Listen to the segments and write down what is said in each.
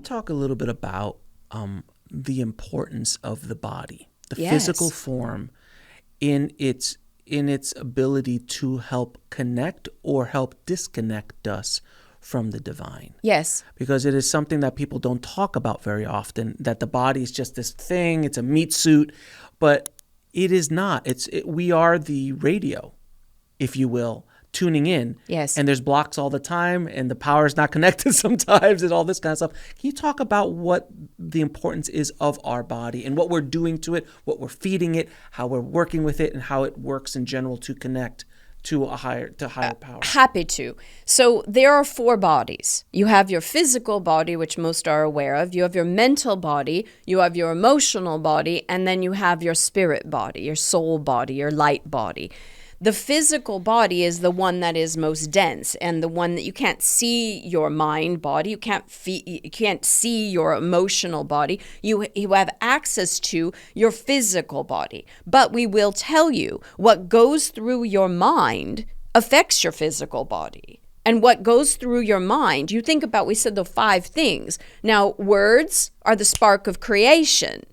talk a little bit about the importance of the body, the Yes. physical form, in its ability to help connect or help disconnect us from the divine? Yes. Because it is something that people don't talk about very often, that the body is just this thing, it's a meat suit, but it is not. We are the radio, if you will, tuning in. Yes. And there's blocks all the time, and the power is not connected sometimes, and all this kind of stuff. Can you talk about what the importance is of our body and what we're doing to it, what we're feeding it, how we're working with it, and how it works in general to connect to higher power? Happy to. So there are 4 bodies. You have your physical body, which most are aware of. You have your mental body. You have your emotional body. And then you have your spirit body, your soul body, your light body. The physical body is the one that is most dense, and the one that you can't see your mind body, you can't see your emotional body. You have access to your physical body. But we will tell you what goes through your mind affects your physical body. And what goes through your mind, you think about, we said the 5 things. Now, words are the spark of creation.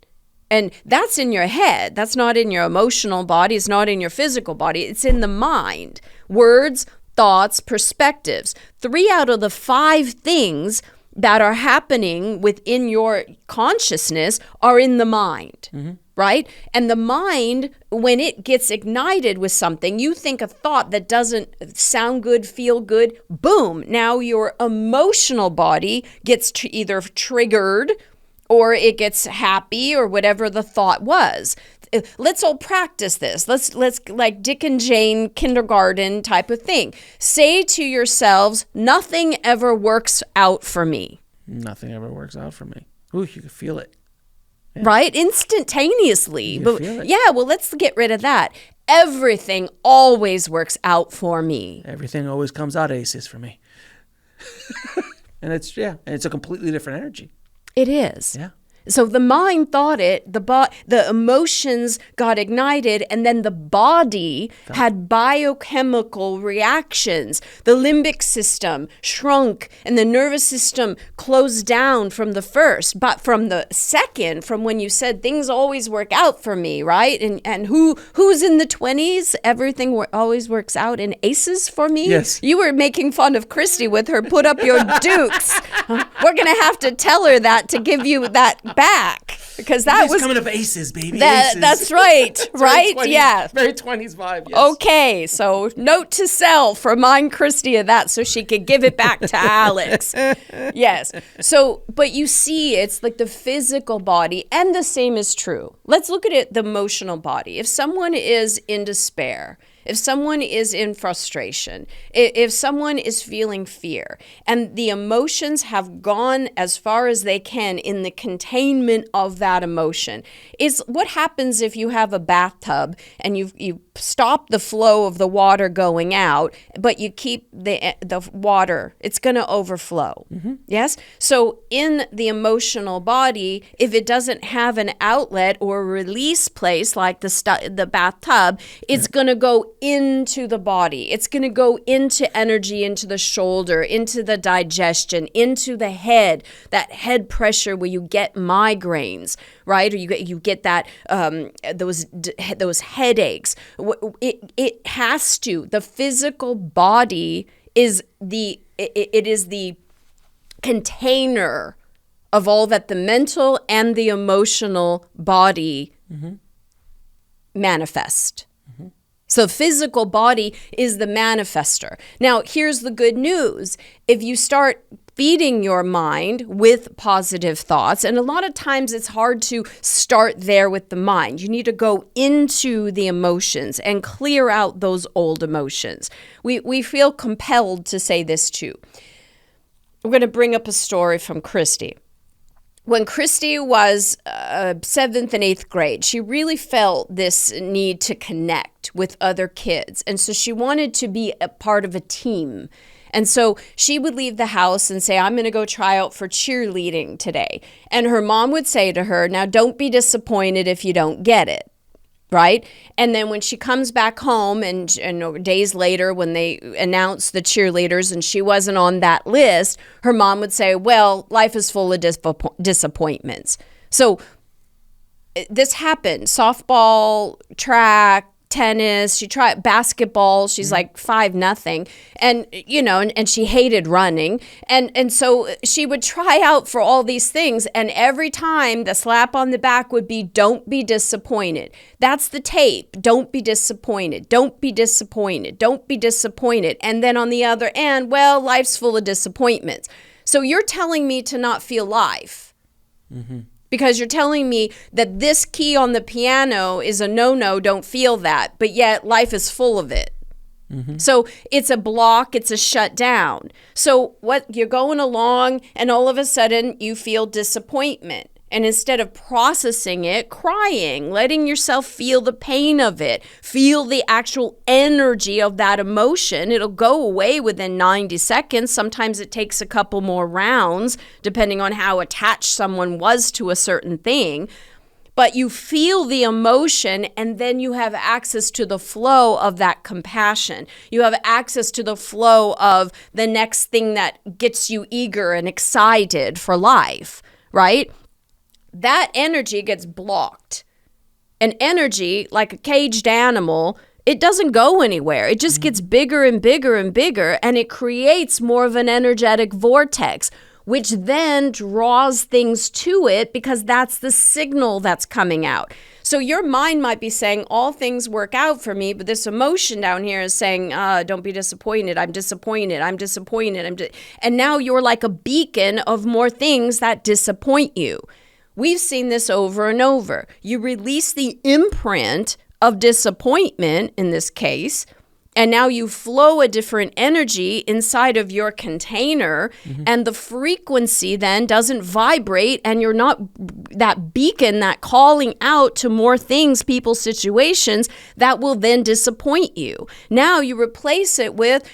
And that's in your head. That's not in your emotional body. It's not in your physical body. It's in the mind. Words, thoughts, perspectives. 3 out of the 5 things that are happening within your consciousness are in the mind, right? And the mind, when it gets ignited with something, you think a thought that doesn't sound good, feel good, boom. Now your emotional body gets either triggered or it gets happy, or whatever the thought was. Let's all practice this. Let's like Dick and Jane kindergarten type of thing. Say to yourselves, nothing ever works out for me. Nothing ever works out for me. Ooh, you can feel it. Yeah. Right? Instantaneously. You can feel it. Yeah, well, let's get rid of that. Everything always works out for me. Everything always comes out aces for me. And it's a completely different energy. It is. Yeah. So the mind thought it, the emotions got ignited, and then the body had biochemical reactions. The limbic system shrunk, and the nervous system closed down from the first. But from the second, from when you said things always work out for me, right? And who's in the 20s? Everything always works out in aces for me? Yes. You were making fun of Christy with her put up your dukes. We're going to have to tell her that to give you that back, because that was coming up aces, baby. aces. That's right. Right? 20s, yeah. Very 20s vibe. Yes. Okay, so note to self, remind Christy of that so she could give it back to Alex. Yes. So, but you see, it's like the physical body, and the same is true. Let's look at it, the emotional body. If someone is in despair, if someone is in frustration, if someone is feeling fear, and the emotions have gone as far as they can in the containment of that emotion, is what happens if you have a bathtub and you stop the flow of the water going out, but you keep the water, it's going to overflow. Mm-hmm. Yes? So in the emotional body, if it doesn't have an outlet or a release place like the bathtub, it's going to go into the body. It's going to go into energy, into the shoulder, into the digestion, into the head, that head pressure where you get migraines, right? Or you get that those headaches. It has to. The physical body is the container of all that the mental and the emotional body manifest. So physical body is the manifester. Now, here's the good news. If you start feeding your mind with positive thoughts, and a lot of times it's hard to start there with the mind. You need to go into the emotions and clear out those old emotions. We feel compelled to say this too. We're going to bring up a story from Christy. When Christy was 7th and 8th grade, she really felt this need to connect with other kids. And so she wanted to be a part of a team. And so she would leave the house and say, I'm going to go try out for cheerleading today. And her mom would say to her, now don't be disappointed if you don't get it. right? And then when she comes back home and days later when they announce the cheerleaders and she wasn't on that list, her mom would say, well, life is full of disappointments. So this happened. Softball, track, tennis, she tried basketball. She's like 5-0. And, and she hated running. And so she would try out for all these things. And every time the slap on the back would be, don't be disappointed. That's the tape. Don't be disappointed. Don't be disappointed. Don't be disappointed. And then on the other end, well, life's full of disappointments. So you're telling me to not feel life. Mm-hmm. Because you're telling me that this key on the piano is a no-no, don't feel that, but yet life is full of it. Mm-hmm. So it's a block, it's a shutdown. So what you're going along and all of a sudden you feel disappointment. And instead of processing it, crying, letting yourself feel the pain of it, feel the actual energy of that emotion, it'll go away within 90 seconds. Sometimes it takes a couple more rounds, depending on how attached someone was to a certain thing. But you feel the emotion, and then you have access to the flow of that compassion. You have access to the flow of the next thing that gets you eager and excited for life, right? That energy gets blocked. And energy, like a caged animal, it doesn't go anywhere. It just gets bigger and bigger and bigger, and it creates more of an energetic vortex, which then draws things to it because that's the signal that's coming out. So your mind might be saying, all things work out for me, but this emotion down here is saying, don't be disappointed. I'm disappointed. I'm disappointed. And now you're like a beacon of more things that disappoint you. We've seen this over and over. You release the imprint of disappointment in this case, and now you flow a different energy inside of your container, and the frequency then doesn't vibrate, and you're not that beacon, that calling out to more things, people, situations that will then disappoint you. Now you replace it with,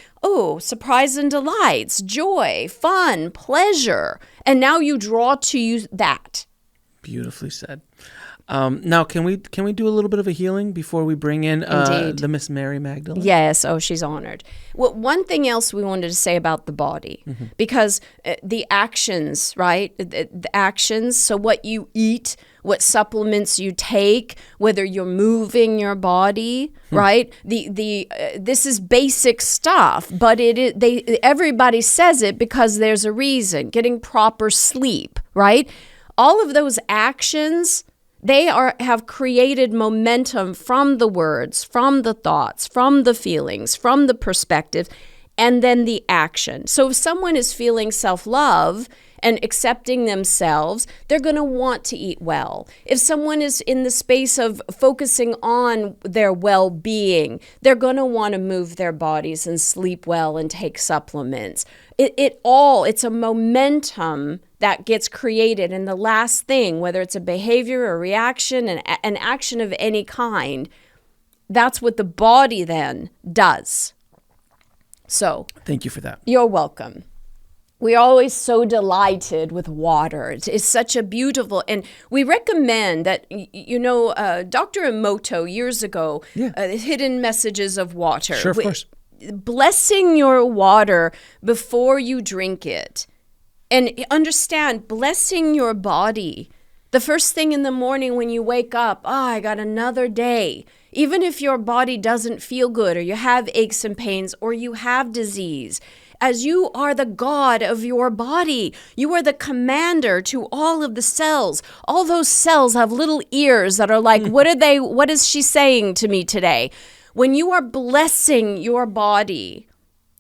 surprise and delights, joy, fun, pleasure, and now you draw to you that. Beautifully said. Now, can we do a little bit of a healing before we bring in the Miss Mary Magdalene? Yes. Oh, she's honored. Well, one thing else we wanted to say about the body, because the actions, right? The actions. So what you eat, what supplements you take, whether you're moving your body, right? This is basic stuff, but everybody says it because there's a reason. Getting proper sleep, right? All of those actions, they have created momentum from the words, from the thoughts, from the feelings, from the perspectives, and then the action. So if someone is feeling self-love and accepting themselves, they're going to want to eat well. If someone is in the space of focusing on their well-being, they're going to want to move their bodies and sleep well and take supplements. It's a momentum that gets created. And the last thing, whether it's a behavior or reaction, an action of any kind, that's what the body then does. So thank you for that. You're welcome. We're always so delighted with water. It's such a beautiful, and we recommend that, Dr. Emoto years ago, Hidden Messages of Water. Sure, of course. Blessing your water before you drink it. And understand, blessing your body. The first thing in the morning when you wake up, I got another day. Even if your body doesn't feel good, or you have aches and pains, or you have disease, as you are the God of your body, you are the commander to all of the cells. All those cells have little ears that are like, what is she saying to me today? When you are blessing your body,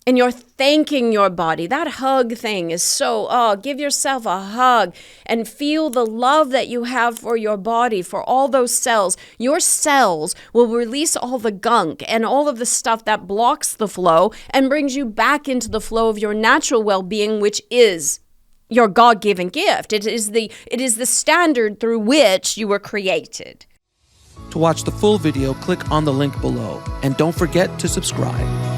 and you're thanking your body. That hug thing is give yourself a hug and feel the love that you have for your body, for all those cells. Your cells will release all the gunk and all of the stuff that blocks the flow and brings you back into the flow of your natural well-being, which is your God-given gift. It is the standard through which you were created. To watch the full video, click on the link below. And don't forget to subscribe.